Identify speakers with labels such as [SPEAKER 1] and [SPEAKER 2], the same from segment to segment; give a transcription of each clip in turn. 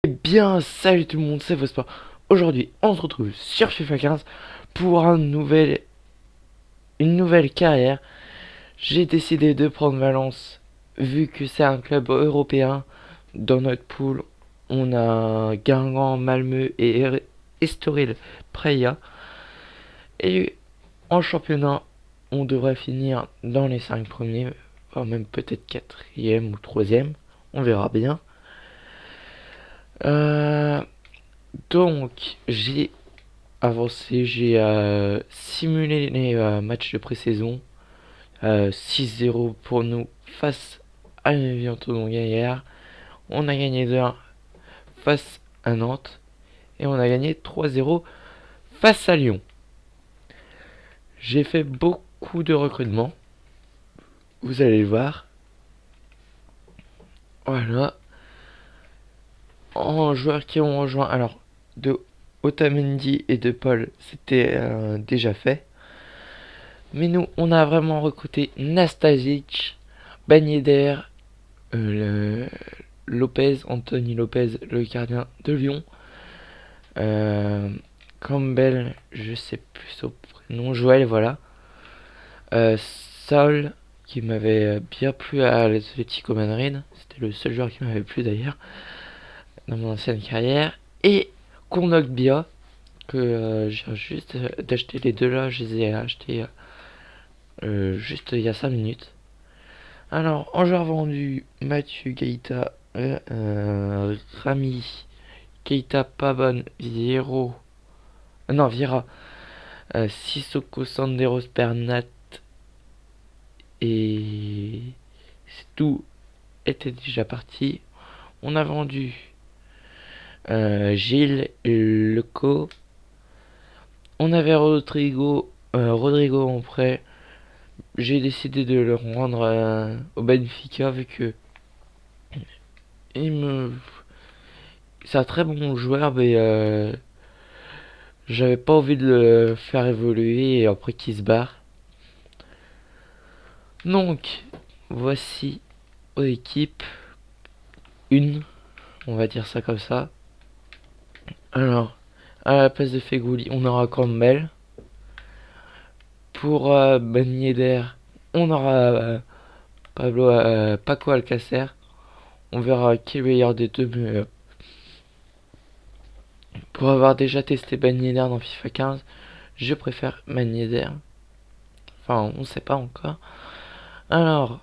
[SPEAKER 1] Bien, salut tout le monde, c'est Vosport. Aujourd'hui, on se retrouve sur FIFA 15 pour une nouvelle carrière. J'ai décidé de prendre Valence vu que c'est un club européen. Dans notre pool, on a Guingamp, Malmö et Estoril Praia. Et en championnat, on devrait finir dans les 5 premiers, voire même peut-être quatrième ou troisième. On verra bien. Euh, donc, j'ai avancé, j'ai simulé les matchs de pré-saison. 6-0 pour nous face à Toulon hier. On a gagné 2-1 face à Nantes. Et on a gagné 3-0 face à Lyon. J'ai fait beaucoup de recrutements. Vous allez le voir. Voilà. En joueurs qui ont rejoint. Alors, de Otamendi et de Paul, c'était déjà fait. Mais nous, on a vraiment recruté Nastasic, Ben Yedder, Lopez, Anthony Lopez, le gardien de Lyon. Euh, Campbell, je sais plus son prénom, Joël, voilà. Saul, qui m'avait bien plu à l'Atlético Madrid. C'était le seul joueur qui m'avait plu d'ailleurs dans mon ancienne carrière. Et Kondogbia, que j'ai juste d'acheter les deux là, je les ai achetés juste il y a 5 minutes. Alors, en joueur vendu, Mathieu Keita, Rami, Keita, Pavon, Viero, non, Vieira, Sissoko, Sanderos, Bernat et tout était déjà parti. On a vendu Gilles, Leco. On avait Rodrigo en prêt. J'ai décidé de le rendre au Benfica vu que il me c'est un très bon joueur, mais j'avais pas envie de le faire évoluer et après qu'il se barre. Donc, voici l'équipe une, on va dire ça comme ça. Alors, à la place de Fegouli, on aura Campbell. Pour Ben Yedder, on aura Paco Alcacer. On verra qui est le meilleur des deux, mais pour avoir déjà testé Ben Yedder dans FIFA 15, je préfère Ben Yedder. Enfin, on sait pas encore. Alors,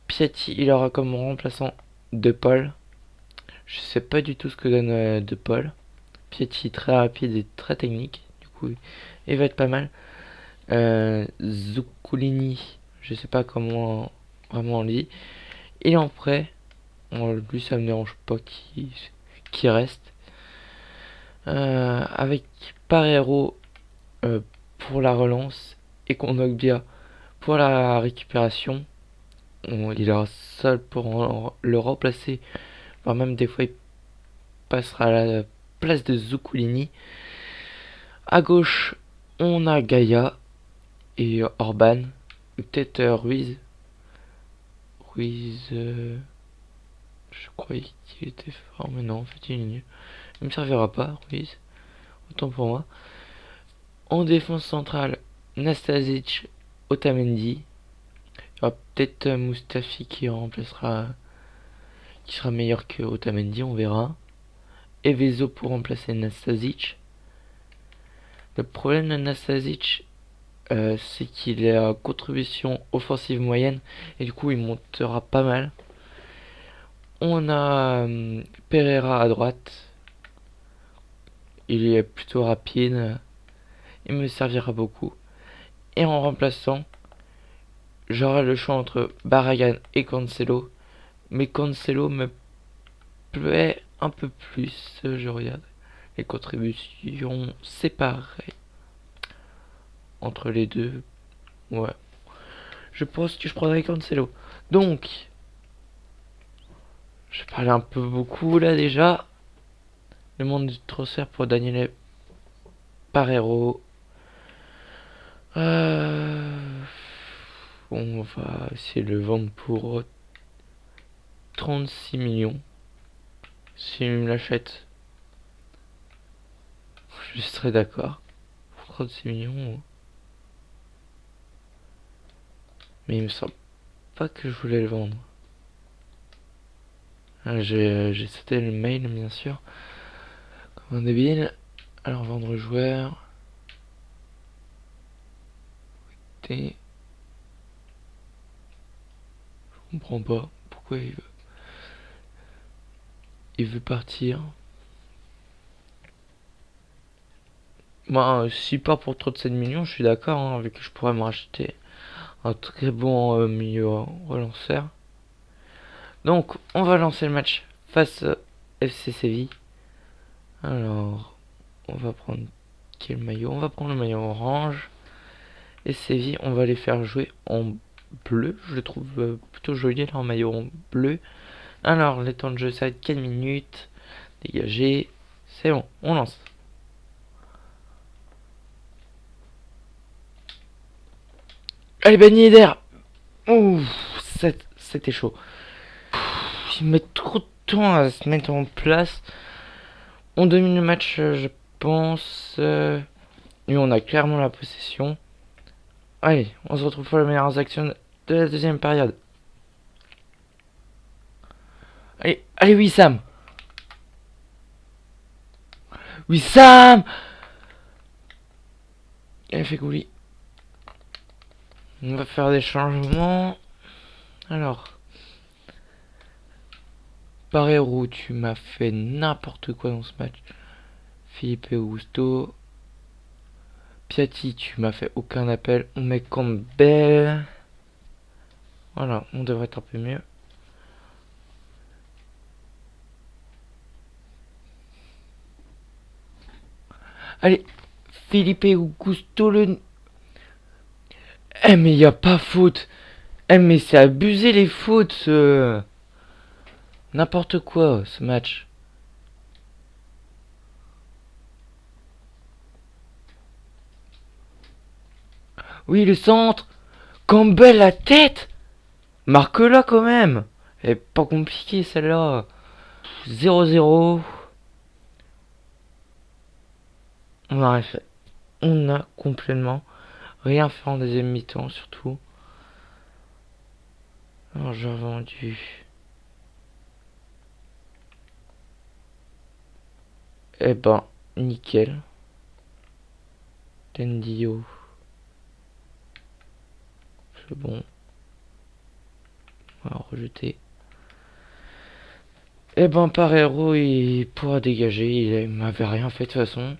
[SPEAKER 1] Piatti, il aura comme remplaçant De Paul. Je sais pas du tout ce que donne De Paul. Piatti, très rapide et très technique. Du coup, il va être pas mal. Zuccolini, je sais pas comment vraiment on le dit. Il est en prêt. Lui, ça me dérange pas qu'il reste. Avec Parero pour la relance et Kondogbia pour la récupération. Il est seul pour le remplacer. Voire même des fois, il passera à la place de Zuccolini. À gauche, on a Gaïa et Orban. Peut-être Ruiz. Ruiz, je croyais qu'il était fort, mais non, en fait, il est nul. Il me servira pas, Ruiz. Autant pour moi. En défense centrale, Nastasic, Otamendi. Il y aura peut-être Mustafi qui remplacera, qui sera meilleur que Otamendi, on verra. Evezo pour remplacer Nastasic. Le problème de Nastasic, c'est qu'il est à contribution offensive moyenne et du coup il montera pas mal. On a Pereira à droite. Il est plutôt rapide. Il me servira beaucoup. Et en remplaçant, j'aurai le choix entre Barragan et Cancelo. Mais Cancelo me plaît un peu plus. Je regarde les contributions, c'est pareil entre les deux. Ouais. Je pense que je prendrai Cancelo. Donc, je parlais un peu beaucoup là déjà. Le monde du transfert pour Daniel Parero. On va essayer de le vendre pour 36 millions. S'il me l'achète, je serais d'accord. Pour 36 millions. Mais il me semble pas que je voulais le vendre. J'ai sauté le mail, bien sûr. Comme un débile. Alors, vendre joueur. T. Je comprends pas. Pourquoi il veut partir. Moi, s'il part pour 37 millions, je suis d'accord, hein, avec que je pourrais me racheter un très bon milieu relanceur. Donc, on va lancer le match face FC Séville. Alors, on va prendre quel maillot? On va prendre le maillot orange. Et Séville, on va les faire jouer en bleu. Je le trouve plutôt joli, leur maillot en bleu. Alors, les temps de jeu, ça va être 4 minutes. Dégagé. C'est bon, on lance. Allez, Ben Yedder. Ouh, c'était chaud. Il met trop de temps à se mettre en place. On domine le match, je pense. Et on a clairement la possession. Allez, on se retrouve pour les meilleures actions de la deuxième période. Allez, allez, Wissam. Wissam. Elle fait couler. On va faire des changements. Alors. Barreiro, tu m'as fait n'importe quoi dans ce match. Philippe Augusto. Piatti, tu m'as fait aucun appel. On met Campbell. Voilà, on devrait être un peu mieux. Allez, Philippe Augusto le... Eh mais y a pas faute. Eh mais c'est abusé les fautes. N'importe quoi ce match. Oui, le centre. Campbell la tête. Marque-la quand même. Elle est pas compliquée celle-là. 0-0. On a rien fait. On a complètement rien fait en deuxième mi-temps surtout. Alors j'ai vendu. Eh ben, nickel. Tendio. C'est bon. On va rejeter. Eh ben, Parero, il pourra dégager. Il m'avait rien fait de toute façon.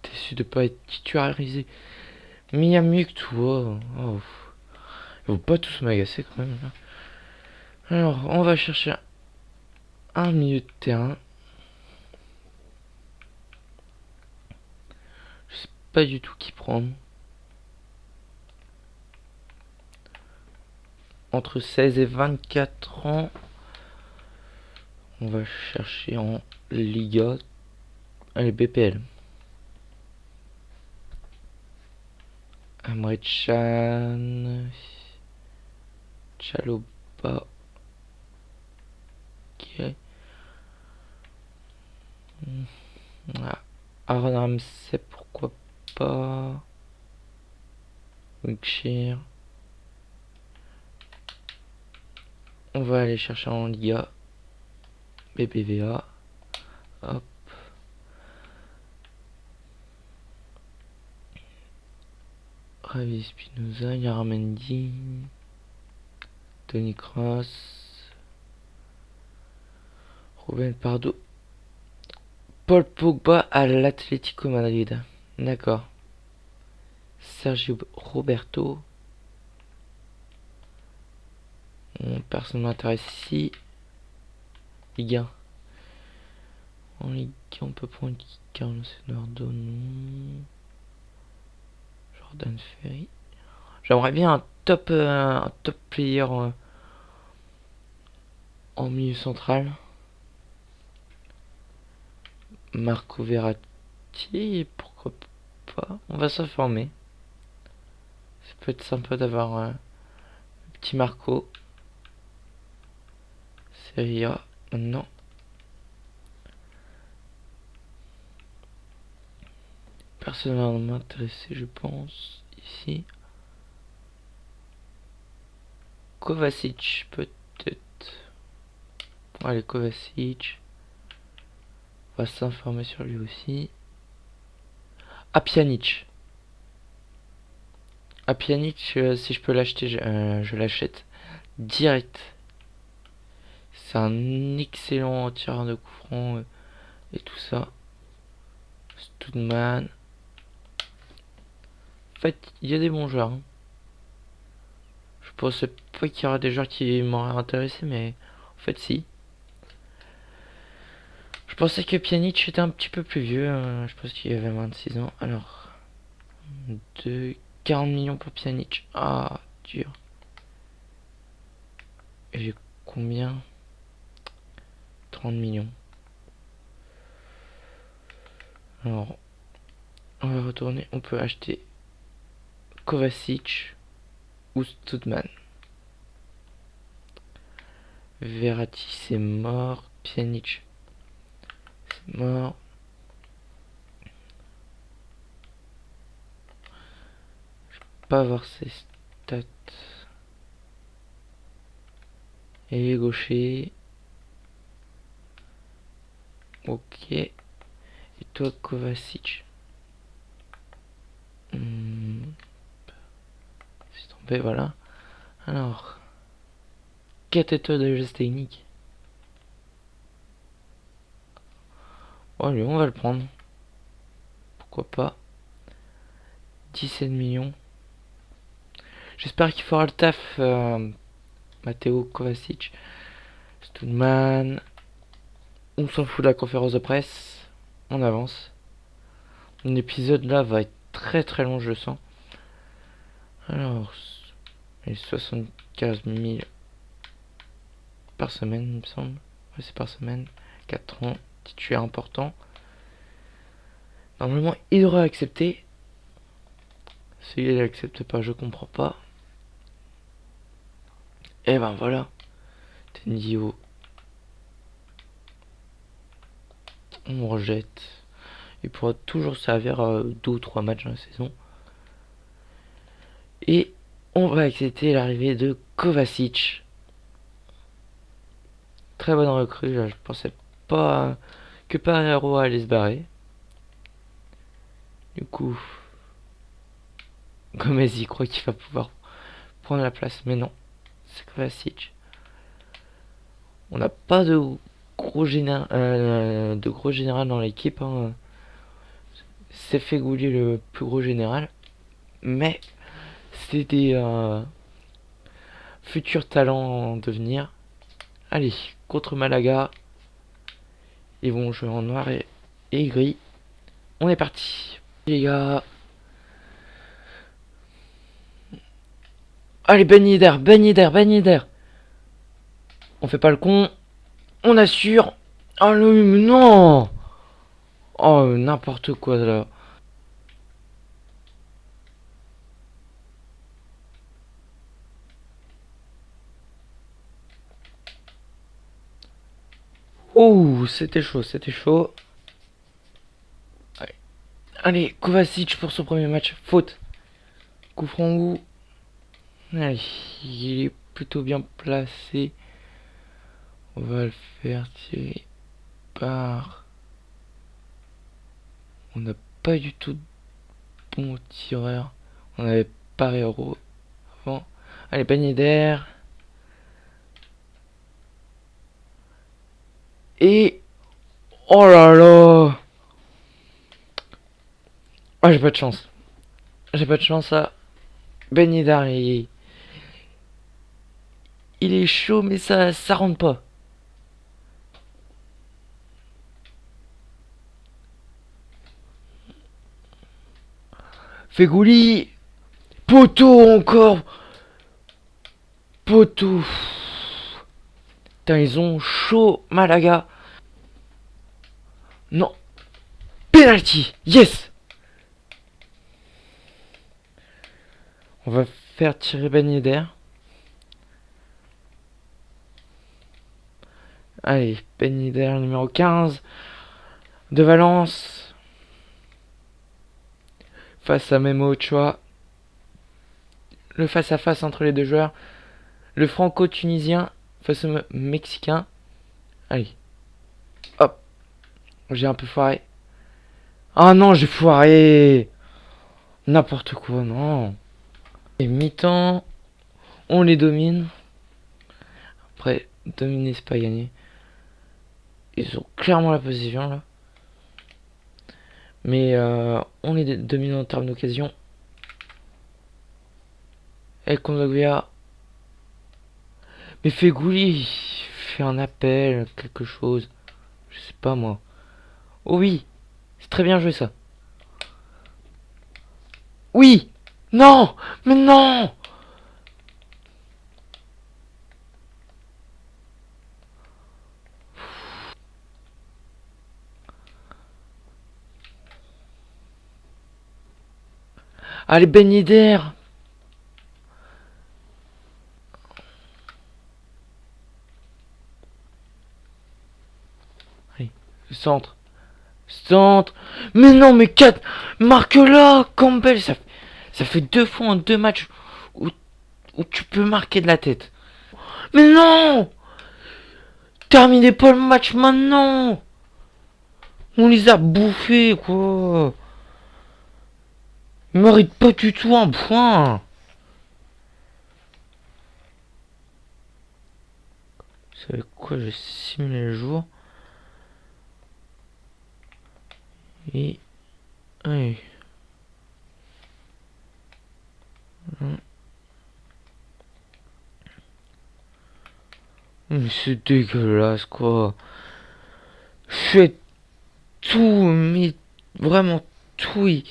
[SPEAKER 1] Déçu de pas être titularisé. Mais il y a mieux que toi. Oh. Ils vont pas tous m'agacer quand même. Là. Alors, on va chercher un milieu de terrain. Je sais pas du tout qui prendre. Entre 16 et 24 ans. On va chercher en Liga. Allez, BPL. Amre Chan. Chaloba. Ok. Ah. Aaron Ramsey, pourquoi pas. Wilkshire. On va aller chercher en Liga. BBVA. Hop. Ravi Spinoza, Yaramendi. Tony Cross. Ruben Pardo. Paul Pogba à l'Atlético Madrid. D'accord. Sergio Roberto. Personne ne m'intéresse ici. Ligue 1. En Ligue 1, on peut prendre Carlos Eduardo, non. Jordan Ferry. J'aimerais bien un top player en milieu central. Marco Verratti, pourquoi pas. On va s'informer. Ça peut être sympa d'avoir un petit Marco. Serie A, maintenant. Personne va m'intéresser, je pense. Ici. Kovacic, peut-être. Allez, Kovacic. On va s'informer sur lui aussi. Ah, Pjanic. Ah, Pjanic, si je peux l'acheter, je l'achète direct. C'est un excellent tireur de coup franc et tout ça. Stoudman. En fait, il y a des bons joueurs. Hein. Je pensais pas qu'il y aurait des joueurs qui m'auraient intéressé, mais en fait, si. Je pensais que Pjanic était un petit peu plus vieux. Je pense qu'il avait 26 ans. Alors, 40 millions pour Pjanic. Ah, dur. Et j'ai combien? 30 millions. Alors, on va retourner. On peut acheter Kovacic ou Stoudman. Verratti, c'est mort. Pjanic, c'est mort. Pas voir ses stats. Et gaucher. Ok. Et toi, Kovacic. C'est tombé, voilà. Alors. 4 étoiles de geste technique. Oh, lui, on va le prendre. Pourquoi pas. 17 millions. J'espère qu'il fera le taf. Matteo Kovacic. Stoudman. On s'en fout de la conférence de presse. On avance. L'épisode là va être très très long, je le sens. Alors, les 75 000 par semaine, il me semble. Ouais, c'est par semaine. 4 ans, titulaire important. Normalement, il devrait accepter. S'il n'accepte pas, je comprends pas. Et ben voilà. Tendio. On rejette. Il pourra toujours servir à 2 ou 3 matchs dans la saison. Et on va accepter l'arrivée de Kovacic. Très bonne recrue. Je pensais pas que Pereiro allait se barrer. Du coup, Gomez y croit qu'il va pouvoir prendre la place. Mais non, c'est Kovacic. On n'a pas de gros général dans l'équipe. Hein. C'est Feghouli le plus gros général. Mais c'est des futurs talents en devenir. Allez, contre Malaga. Ils vont jouer en noir et gris. On est parti. Les gars. Allez, Ben Yedder, Ben Yedder, Ben Yedder. On fait pas le con. On assure. Oh non. Oh, n'importe quoi là. Oh, c'était chaud, c'était chaud. Allez, allez, Kovacic pour son premier match. Faute. Coup franc où? Allez, il est plutôt bien placé. On va le faire tirer par... On n'a pas du tout de bon tireur. On avait Pereiro avant. Allez, panier d'air. Et... Oh là là. Ah, j'ai pas de chance. J'ai pas de chance là. Ben Yedder, il est chaud, mais ça rentre pas. Feghouli. Poteau encore. Poteau. Putain, ils ont chaud, Malaga. Non. Penalty. Yes. On va faire tirer Ben Yedder. Allez, Ben Yedder, numéro 15 de Valence. face à Memo Ochoa. Le face-à-face entre les deux joueurs. Le franco-tunisien face au mexicain. Allez. Hop. J'ai un peu foiré. Ah non, j'ai foiré. N'importe quoi, non. Et mi-temps. On les domine. Après, dominer, c'est pas gagner. Ils ont clairement la position, là. Mais on les domine en termes d'occasion. Et Kondogbia. Mais Fegouli, fait un appel, quelque chose. Je sais pas moi. Oh oui, c'est très bien joué ça. Oui. Non. Mais non. Allez, Ben Yedder. Allez, centre. Centre. Mais non, mais 4. Marque-là, Campbell. Ça fait 2 fois en 2 matchs où tu peux marquer de la tête. Mais non. Terminez pas le match maintenant. On les a bouffés, quoi. Ils méritent pas du tout un point. Vous savez quoi, je simule le jour. Et... Allez. Mais c'est dégueulasse, quoi. Je fais tout, mais vraiment tout. Ils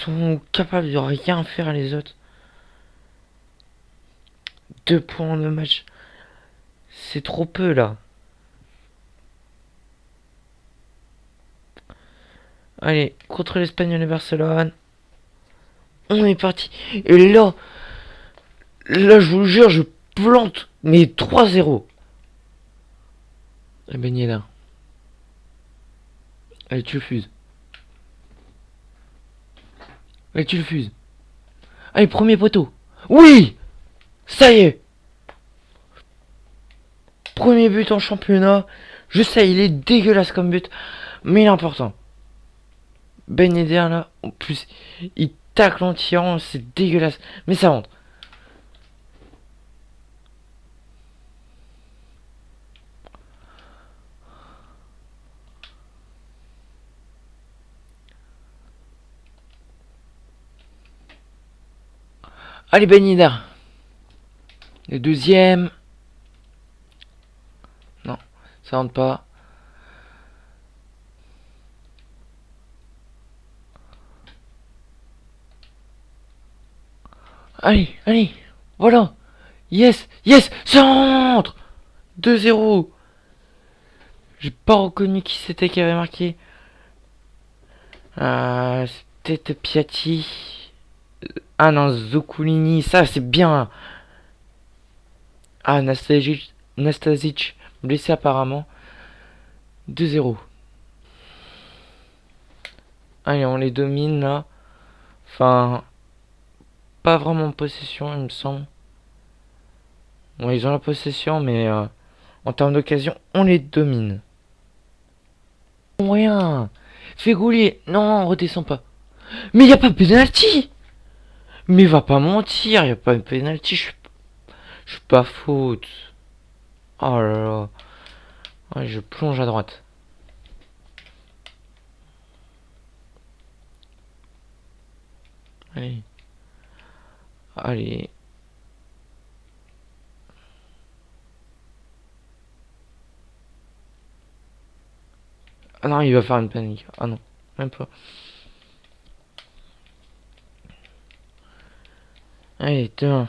[SPEAKER 1] sont capables de rien faire les autres. 2 points en 2 matchs. C'est trop peu, là. Allez, contre l'Espagnol et Barcelone. On est parti. Et là, je vous le jure, je plante. Mais 3-0. Et Ben Yedder. Allez, tu le fuses. Allez, tu le fuses. Allez, premier poteau. Oui. Ça y est. Premier but en championnat. Je sais, il est dégueulasse comme but. Mais il est important. Ben Yedder, là. En plus, il tacle en tirant. C'est dégueulasse. Mais ça rentre. Allez, Ben Yedder. Le deuxième. Non, ça rentre pas. Allez, allez. Voilà. Yes, yes, ça rentre. 2-0. J'ai pas reconnu qui c'était qui avait marqué. C'était Piatti. Ah non, Zuculini, ça c'est bien. Ah, Nastasic, blessé apparemment. 2-0. Allez, on les domine là. Enfin, pas vraiment en possession, il me semble. Bon, ils ont la possession, mais en termes d'occasion, on les domine. Rien. Fais gouler. Non, redescends pas. Mais y a pas de penalty. Mais va pas mentir, y a pas de penalty. Je suis pas faute. Oh là là. Ouais, je plonge à droite. Allez. Allez. Ah non, il va faire une panique. Ah non, même pas. Allez, 2-1.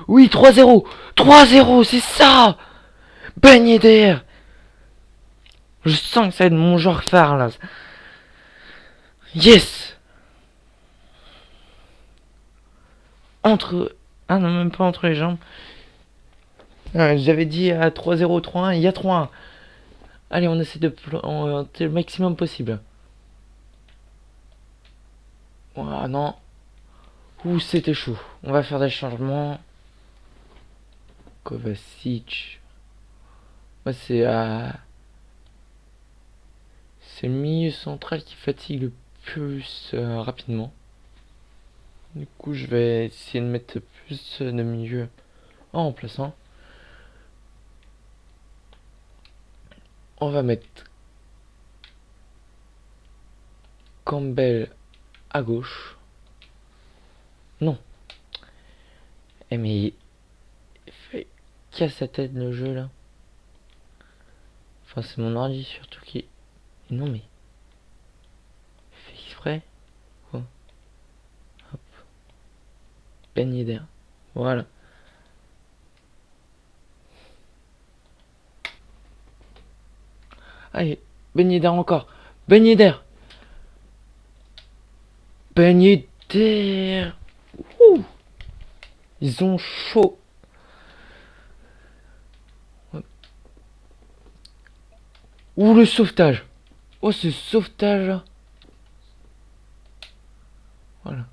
[SPEAKER 1] Oui, 3-0. 3-0, c'est ça. Ben Yedder. Je sens que ça va être mon genre phare là. Yes. Entre... Ah non, même pas entre les jambes. J'avais dit à 3-0, 3-1, il y a 3-1. Allez, on essaie de planter le maximum possible. Ah non. Ouh, c'était chaud. On va faire des changements. Kovacic. Moi, c'est le milieu central qui fatigue le plus rapidement. Du coup, je vais essayer de mettre plus de milieu en remplaçant. On va mettre Campbell à gauche. Non. Eh mais il fait casse sa tête le jeu là. Enfin, c'est mon ordi surtout qui. Non mais. Il fait exprès. Quoi. Hop. Ben Yedder. Voilà. Allez. Ben Yedder encore. Ben Yedder. Ben Yedder. Ouh. Ils ont chaud. Ouh, le sauvetage. Oh, ce sauvetage là. Voilà.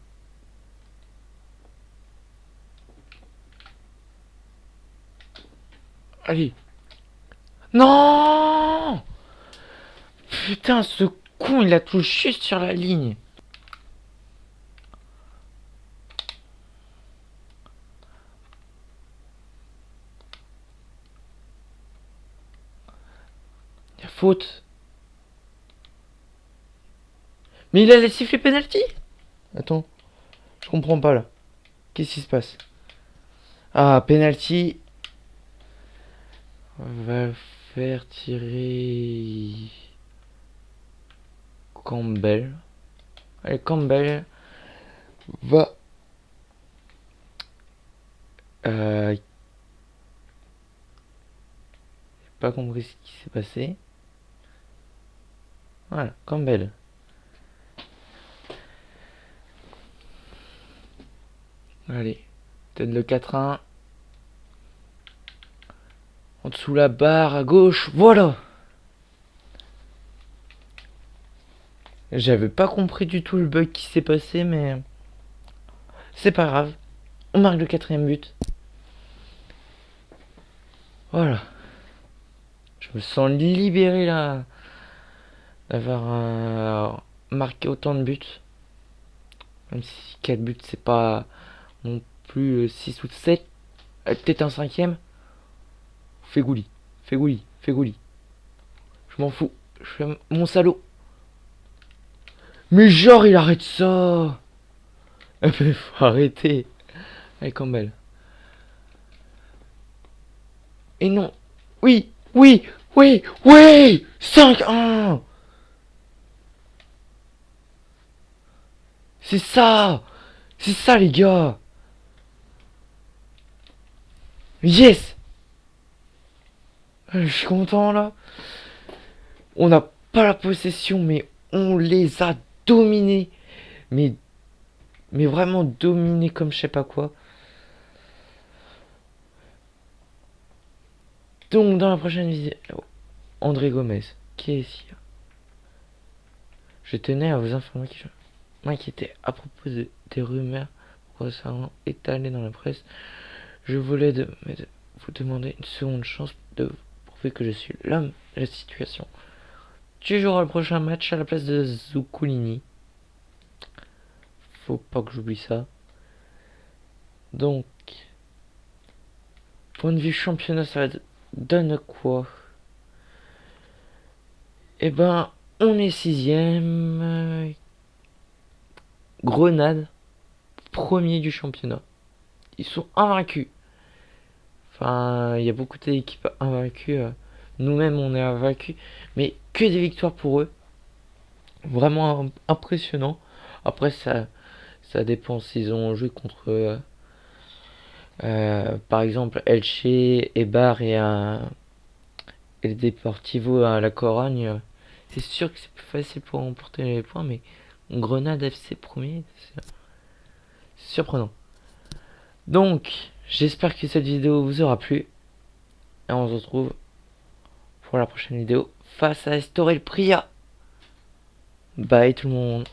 [SPEAKER 1] Allez. Non. Putain, ce con, il a touché sur la ligne. Il y a faute. Mais il a laissé siffler penalty. Attends. Je comprends pas là. Qu'est-ce qui se passe? Ah, penalty. On va faire tirer Campbell. Allez, Campbell va. J'ai pas compris ce qui s'est passé. Voilà, Campbell. Allez, peut-être le 4-1. En dessous la barre à gauche, voilà. J'avais pas compris du tout le bug qui s'est passé, mais c'est pas grave. On marque le 4ème but. Voilà. Je me sens libéré là d'avoir marqué autant de buts. Même si 4 buts c'est pas non plus 6 ou 7. Peut-être un 5ème. Fais gouli. Fais gouli. Fais gouli. Je m'en fous. Je fais mon salaud. Mais genre il arrête ça. Eh ben faut arrêter. Allez Campbell. Et non. Oui. Oui. Oui. Oui. 5-1. C'est ça. C'est ça les gars. Yes. Je suis content là. On n'a pas la possession mais on les a dominés. Mais vraiment dominés comme je sais pas quoi. Donc dans la prochaine vidéo, André Gomez, qui est ici. Je tenais à vous informer que je m'inquiétais à propos des rumeurs concernant étalées dans la presse. Je voulais vous demander une seconde chance de prouver que je suis l'homme de la situation. Tu joueras le prochain match à la place de Zuculini. Faut pas que j'oublie ça. Donc, point de vue championnat, ça donne quoi? Eh ben, on est 6ème. Grenade, premier du championnat. Ils sont invaincus. Enfin, il y a beaucoup d'équipes invaincues. Nous-mêmes, on est invaincus. Mais que des victoires pour eux. Vraiment impressionnant. Après, ça dépend s'ils ont joué contre, par exemple, Elche, Eibar et le Deportivo à la Corogne. C'est sûr que c'est plus facile pour remporter les points, mais Grenade FC premier, c'est surprenant. Donc, j'espère que cette vidéo vous aura plu. Et on se retrouve pour la prochaine vidéo face à Estoril Pria. Bye tout le monde.